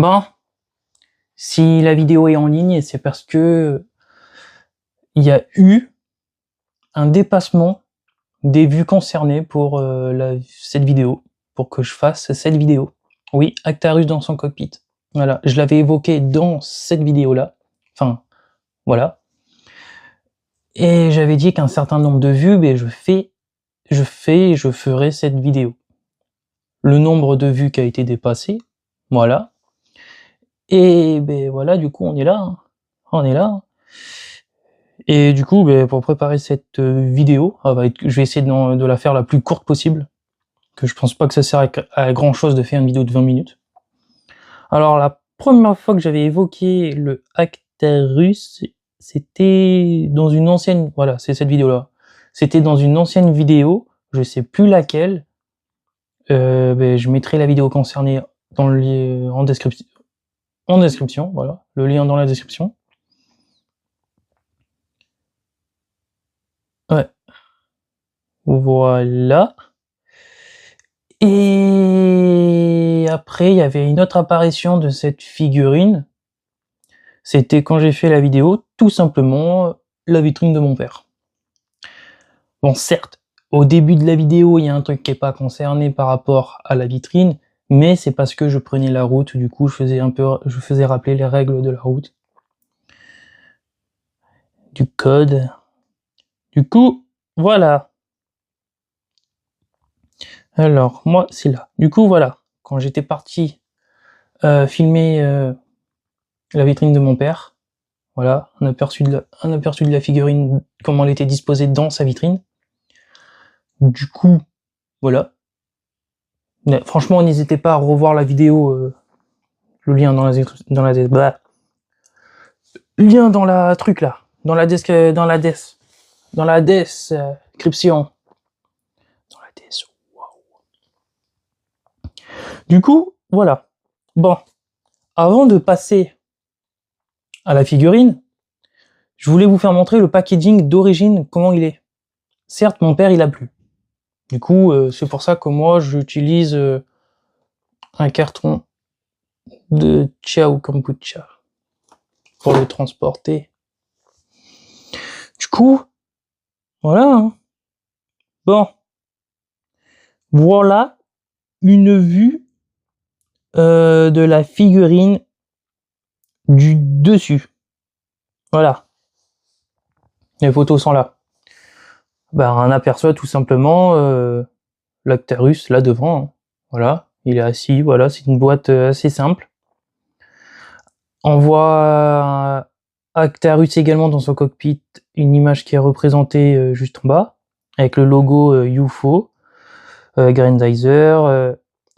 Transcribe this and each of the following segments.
Bon, si la vidéo est en ligne, c'est parce que il y a eu un dépassement des vues concernées pour cette vidéo, pour que je fasse cette vidéo. Oui, Actarus dans son cockpit. Voilà, je l'avais évoqué dans cette vidéo-là. Enfin, voilà. Et j'avais dit qu'un certain nombre de vues, ben, je ferai cette vidéo. Le nombre de vues qui a été dépassé, voilà. Et ben voilà, du coup, on est là. Hein. On est là. Et du coup, ben, pour préparer cette vidéo, je vais essayer de la faire la plus courte possible, que je pense pas que ça sert à grand chose de faire une vidéo de 20 minutes. Alors la première fois que j'avais évoqué le Actarus, c'était dans une ancienne, voilà, c'est cette vidéo-là. C'était dans une ancienne vidéo, je sais plus laquelle. Ben, je mettrai la vidéo concernée dans le en description, voilà, le lien dans la description. Ouais. Voilà. Et après, il y avait une autre apparition de cette figurine. C'était quand j'ai fait la vidéo, tout simplement, la vitrine de mon père. Bon, certes, au début de la vidéo, il y a un truc qui est pas concerné par rapport à la vitrine, mais c'est parce que je prenais la route, du coup, je faisais rappeler les règles de la route. Du code. Du coup, voilà. Alors, moi, c'est là. Du coup, voilà. Quand j'étais parti filmer la vitrine de mon père, voilà, un aperçu de la figurine, comment elle était disposée dans sa vitrine. Du coup, voilà. Mais franchement, n'hésitez pas à revoir la vidéo, le lien dans la lien dans la truc là, dans la description, dans la description. Waouh. Du coup, voilà. Bon, avant de passer à la figurine, je voulais vous faire montrer le packaging d'origine, comment il est. Certes, mon père, il a plus. Du coup, c'est pour ça que moi, j'utilise un carton de Ciao Kombucha pour le transporter. Du coup, voilà. Hein. Bon, voilà une vue de la figurine du dessus. Voilà. Les photos sont là. Ben, on aperçoit tout simplement l'Actarus là devant. Hein. Voilà, il est assis. Voilà, c'est une boîte assez simple. On voit Actarus également dans son cockpit, une image qui est représentée juste en bas, avec le logo UFO, Grandizer,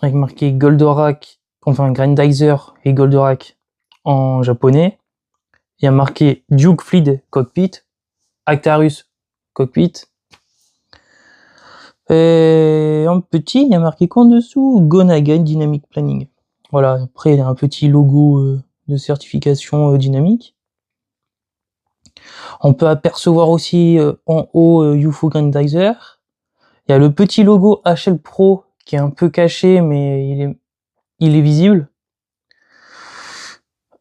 avec marqué Goldorak, enfin Grandizer et Goldorak en japonais. Il y a marqué Duke Fleet Cockpit, Actarus Cockpit. Et en petit, il y a marqué qu'en dessous Gonaga Dynamic Planning. Voilà, après il y a un petit logo de certification dynamique. On peut apercevoir aussi en haut UFO Grandizer. Il y a le petit logo HL Pro qui est un peu caché, mais il est visible.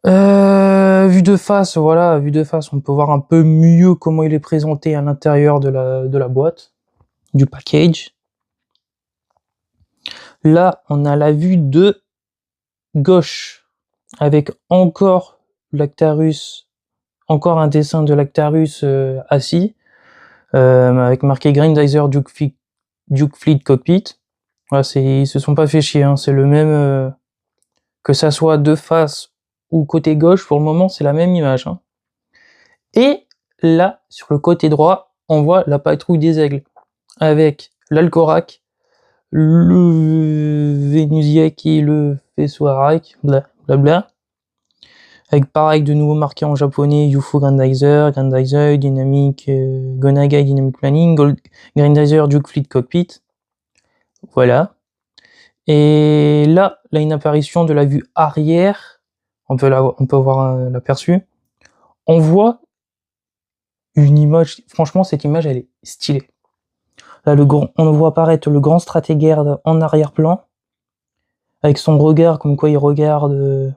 Vue de face, voilà, vue de face, on peut voir un peu mieux comment il est présenté à l'intérieur de la boîte, du package. Là, on a la vue de gauche, avec encore l'Actarus, encore un dessin de l'Actarus assis, avec marqué Grandizer Duke Fleet Cockpit. Voilà, ils se sont pas fait chier, hein, c'est le même, que ça soit de face ou côté gauche, pour le moment, c'est la même image. Hein. Et là, sur le côté droit, on voit la patrouille des aigles, avec l'Alcorac, le Venusiac et le Fessoirac, blablabla. Avec pareil, de nouveau marqué en japonais, UFO Grandizer, Dynamic, Gonaga Dynamic Planning, Grandizer Duke Fleet Cockpit. Voilà. Et là, une apparition de la vue arrière, on peut voir l'aperçu. On voit une image, franchement, cette image, elle est stylée. Là, on voit apparaître le grand Stratégard en arrière-plan, avec son regard, comme quoi il regarde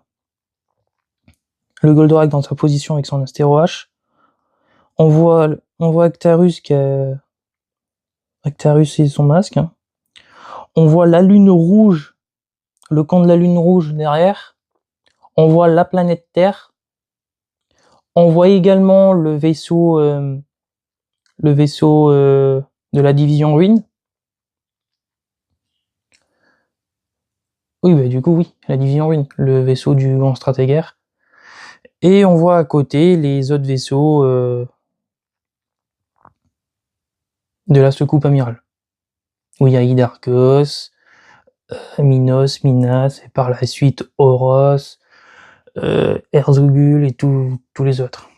le Goldorak dans sa position avec son Astéro H. On voit Actarus Actarus et son masque. On voit la lune rouge, le camp de la lune rouge derrière. On voit la planète Terre. On voit également le vaisseau de la division Ruine. Oui, bah du coup, oui, la division Ruine, le vaisseau du grand stratégaire. Et on voit à côté les autres vaisseaux de la secoupe amiral. Où il y a Hydarkos, Minos, Minas, et par la suite Oros, Erzugul et tous les autres.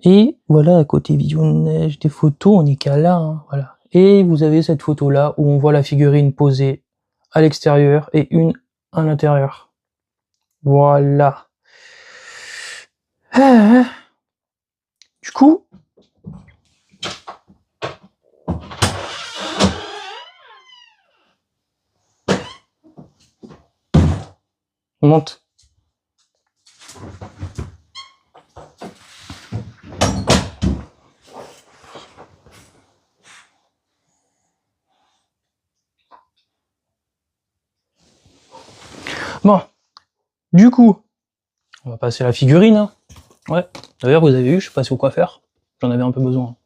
Et voilà, à côté visionnage des photos, on est qu'à là, hein, voilà. Et vous avez cette photo là où on voit la figurine posée à l'extérieur et une à l'intérieur. Voilà. Du coup, on monte. Bon, du coup, on va passer à la figurine. Hein. Ouais, d'ailleurs vous avez vu, je suis passé au coiffeur. J'en avais un peu besoin.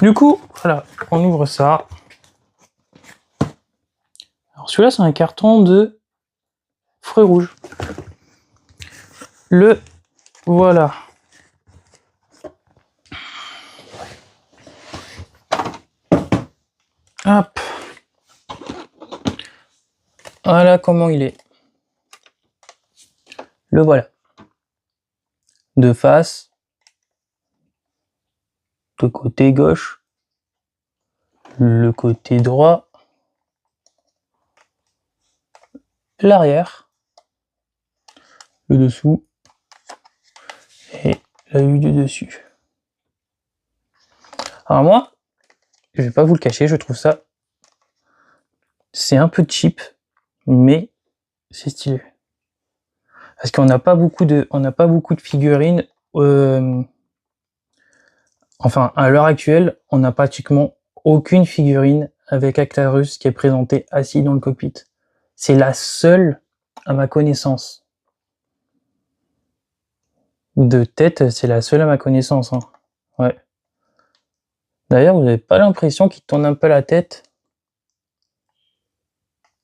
Du coup, voilà, on ouvre ça. Alors celui-là, c'est un carton de fruits rouges. Le voilà. Hop. Voilà comment il est. Le voilà. De face. De côté gauche. Le côté droit. L'arrière. Le dessous. Et la vue du dessus. Alors moi, je vais pas vous le cacher, je trouve ça... C'est un peu cheap, mais c'est stylé. Parce qu'on n'a pas beaucoup de figurines. Enfin, à l'heure actuelle, on n'a pratiquement aucune figurine avec Actarus qui est présentée assis dans le cockpit. C'est la seule, à ma connaissance. De tête, c'est la seule à ma connaissance. Hein. Ouais. D'ailleurs, vous n'avez pas l'impression qu'il tourne un peu la tête?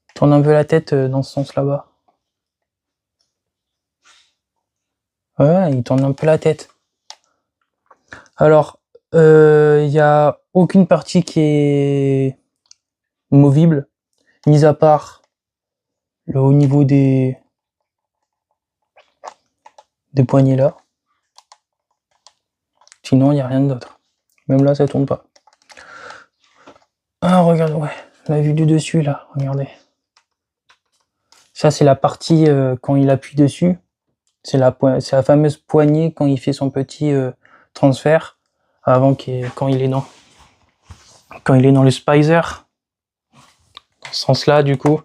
Il tourne un peu la tête dans ce sens là-bas. Ouais, il tourne un peu la tête. Alors, il n'y a aucune partie qui est movible, mis à part le haut niveau des poignets là. Sinon, il n'y a rien d'autre. Même là, ça tourne pas. Ah, regarde, ouais, la vue du dessus là, regardez. Ça, c'est la partie quand il appuie dessus. C'est la fameuse poignée quand il fait son petit transfert avant quand il est dans le Spicer. Dans ce sens-là, du coup,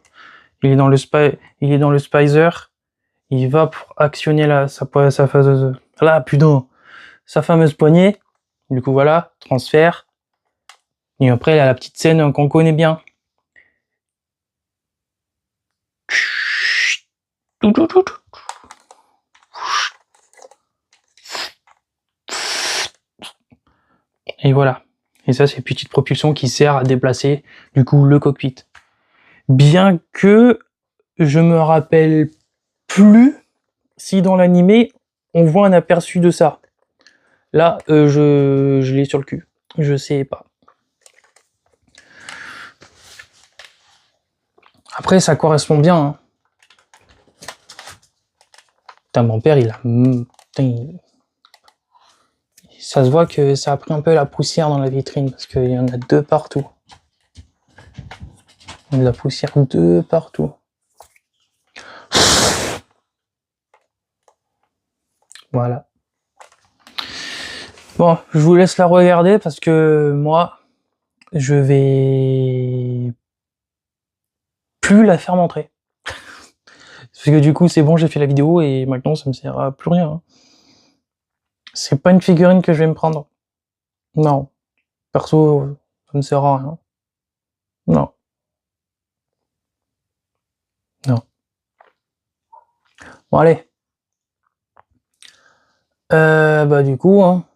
il est dans le Spicer. Il va pour actionner sa fameuse poignée. Du coup, voilà, transfert. Et après, il y a la petite scène qu'on connaît bien. Et voilà. Et ça, c'est une petite propulsion qui sert à déplacer, du coup, le cockpit. Bien que je me rappelle plus si dans l'animé, on voit un aperçu de ça. Là, je l'ai sur le cul. Je sais pas. Après, ça correspond bien. Hein. Putain, mon père, ça se voit que ça a pris un peu la poussière dans la vitrine, parce qu'il y en a deux partout. Il y a de la poussière de partout. Voilà. Bon, je vous laisse la regarder, parce que moi, je vais plus la faire montrer. Parce que du coup, c'est bon, j'ai fait la vidéo et maintenant, ça me sert à plus rien. C'est pas une figurine que je vais me prendre. Non. Perso, ça me sert à rien. Non. Non. Bon, allez. Bah, du coup, hein,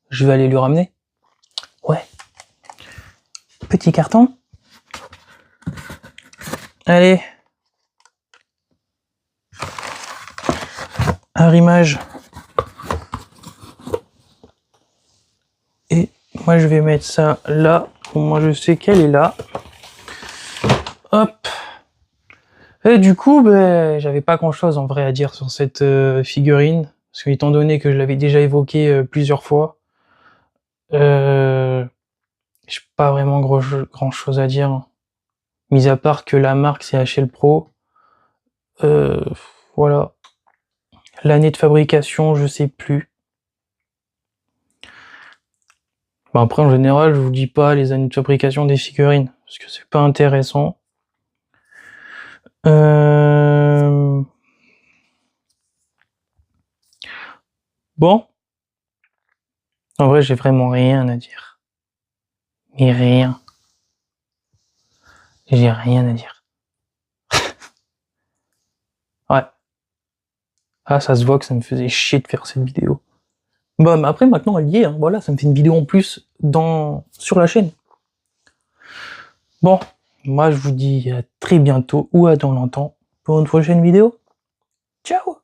je vais aller lui ramener. Ouais. Petit carton. Allez. Arrimage. Et moi, je vais mettre ça là. Au moins, je sais qu'elle est là. Hop. Et du coup, ben, j'avais pas grand chose en vrai à dire sur cette figurine. Parce que étant donné que je l'avais déjà évoqué plusieurs fois, j'ai pas vraiment grand chose à dire. Mis à part que la marque c'est HL Pro. Voilà. L'année de fabrication, je sais plus. Bon, après, en général, je vous dis pas les années de fabrication des figurines. Parce que c'est pas intéressant. Bon. En vrai, j'ai vraiment rien à dire. Mais rien. J'ai rien à dire. Ouais. Ah, ça se voit que ça me faisait chier de faire cette vidéo. Bah, mais après, maintenant, elle y est, hein. Voilà, ça me fait une vidéo en plus sur la chaîne. Bon. Moi, je vous dis à très bientôt ou à dans longtemps pour une prochaine vidéo. Ciao!